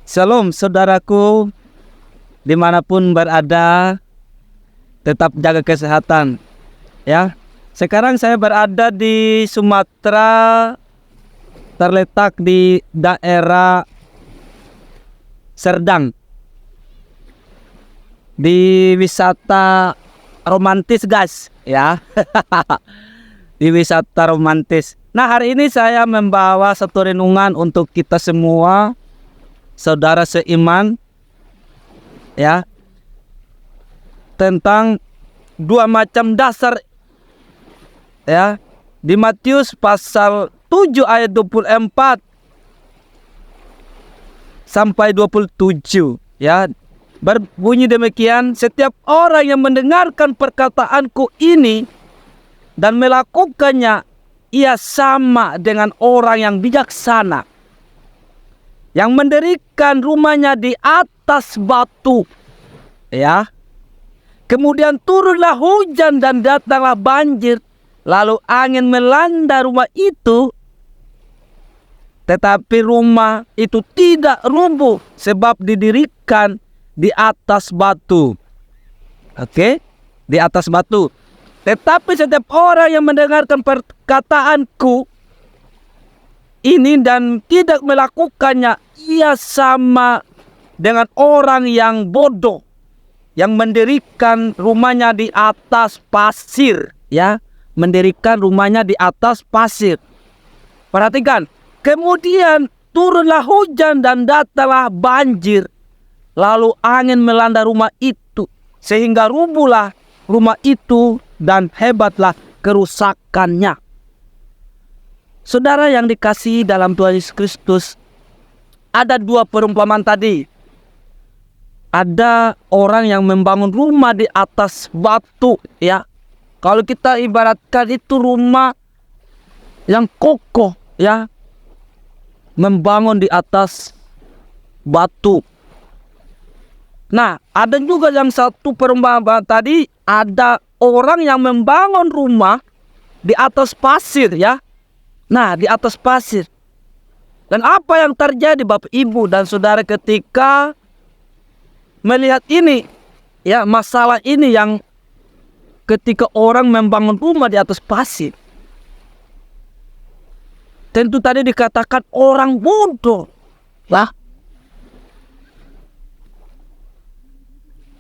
Shalom saudaraku, dimanapun berada, tetap jaga kesehatan ya. Sekarang saya berada di Sumatera, terletak di daerah Serdang, di wisata romantis guys ya. Di wisata romantis. Nah, hari ini saya membawa satu renungan untuk kita semua, saudara seiman ya, tentang dua macam dasar ya, di Matius pasal 7 ayat 24 sampai 27 ya. Berbunyi demikian, setiap orang yang mendengarkan perkataanku ini dan melakukannya, ia sama dengan orang yang bijaksana yang mendirikan rumahnya di atas batu ya. Kemudian turunlah hujan dan datanglah banjir, lalu angin melanda rumah itu, tetapi rumah itu tidak rubuh sebab didirikan di atas batu. Oke, di atas batu. Tetapi setiap orang yang mendengarkan perkataanku ini dan tidak melakukannya, ia sama dengan orang yang bodoh yang mendirikan rumahnya di atas pasir ya, mendirikan rumahnya di atas pasir. Perhatikan, kemudian turunlah hujan dan datanglah banjir, lalu angin melanda rumah itu sehingga rubuhlah rumah itu dan hebatlah kerusakannya. Saudara yang dikasihi dalam Tuhan Yesus Kristus, ada dua perumpamaan tadi. Ada orang yang membangun rumah di atas batu ya. Kalau kita ibaratkan itu rumah yang kokoh ya, membangun di atas batu. Nah, ada juga yang satu perumpamaan tadi, ada orang yang membangun rumah di atas pasir ya. Nah, di atas pasir. Dan apa yang terjadi Bapak Ibu dan Saudara ketika melihat ini ya, masalah ini yang ketika orang membangun rumah di atas pasir, tentu tadi dikatakan orang bodoh lah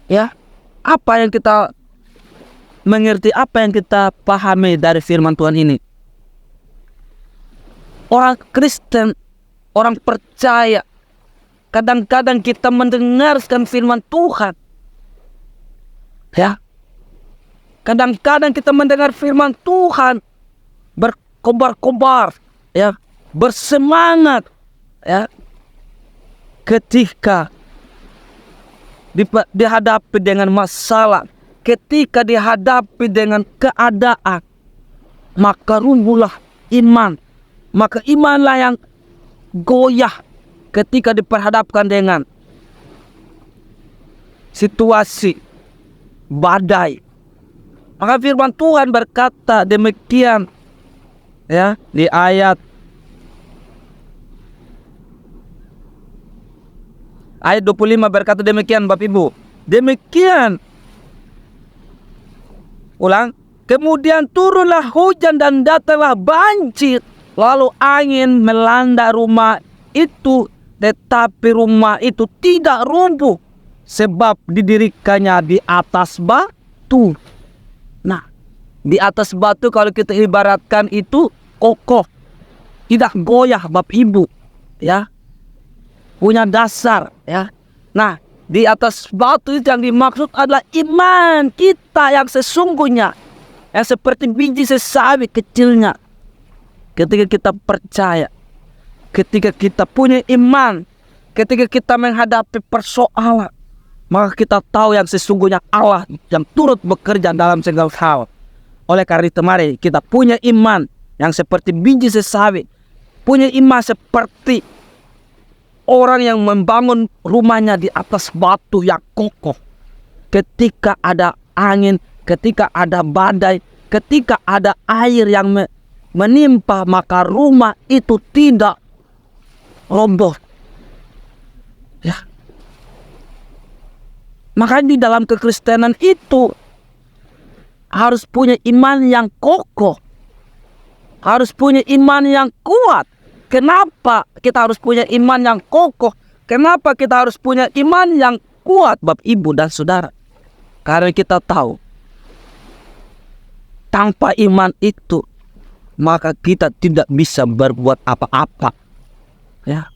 ya. Apa yang kita mengerti, apa yang kita pahami dari firman Tuhan ini? Orang Kristen, orang percaya, kadang-kadang kita mendengarkan firman Tuhan ya. Kadang-kadang kita mendengar firman Tuhan berkobar-kobar ya, bersemangat ya, ketika dihadapi dengan masalah, ketika dihadapi dengan keadaan, maka rubuhlah iman. Maka imanlah yang goyah ketika diperhadapkan dengan situasi badai. Maka firman Tuhan berkata demikian ya, di ayat 25 berkata demikian Bapak Ibu. Demikian. Ulang. Kemudian turunlah hujan dan datanglah banjir, lalu angin melanda rumah itu, tetapi rumah itu tidak runtuh sebab didirikannya di atas batu. Nah, di atas batu kalau kita ibaratkan itu kokoh, tidak goyah Bapak Ibu ya, punya dasar ya. Nah, di atas batu itu yang dimaksud adalah iman kita yang sesungguhnya, yang seperti biji sesawi kecilnya. Ketika kita percaya, ketika kita punya iman, ketika kita menghadapi persoalan, maka kita tahu yang sesungguhnya Allah yang turut bekerja dalam segala hal. Oleh karena itu mari kita punya iman yang seperti biji sesawi, punya iman seperti orang yang membangun rumahnya di atas batu yang kokoh. Ketika ada angin, ketika ada badai, ketika ada air yang menimpa, maka rumah itu tidak roboh Ya. Makanya di dalam kekristenan itu harus punya iman yang kokoh. Harus punya iman yang kuat. Kenapa kita harus punya iman yang kokoh? Kenapa kita harus punya iman yang kuat, Bapak, Ibu, dan Saudara? Karena kita tahu, tanpa iman itu, maka kita tidak bisa berbuat apa-apa. Ya.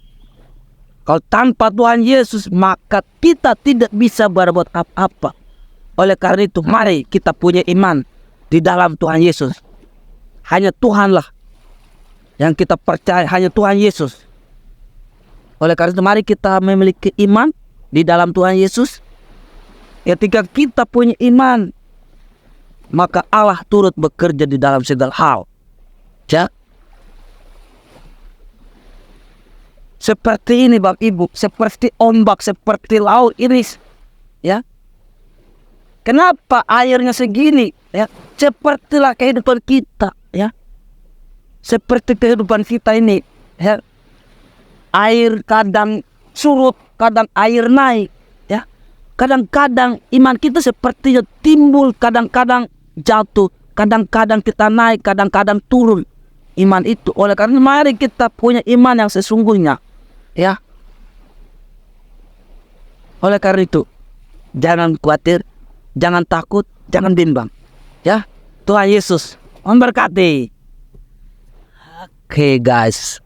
Kalau tanpa Tuhan Yesus, maka kita tidak bisa berbuat apa-apa. Oleh karena itu, mari kita punya iman di dalam Tuhan Yesus. Hanya Tuhanlah yang kita percaya, hanya Tuhan Yesus. Oleh karena itu, mari kita memiliki iman di dalam Tuhan Yesus. Ketika kita punya iman, maka Allah turut bekerja di dalam segala hal. Ya. Seperti ini, Bapak Ibu, seperti ombak, seperti laut ini. Ya. Kenapa airnya segini? Ya, sepertilah kehidupan kita. Ya. Seperti kehidupan kita ini. Ya. Air kadang surut, kadang air naik. Ya. Kadang-kadang iman kita sepertinya timbul, kadang-kadang jatuh, kadang-kadang kita naik, kadang-kadang turun iman itu. Oleh karena mari kita punya iman yang sesungguhnya. Ya. Oleh karena itu, jangan khawatir, jangan takut, jangan bimbang. Ya. Tuhan Yesus memberkati. Oke, guys.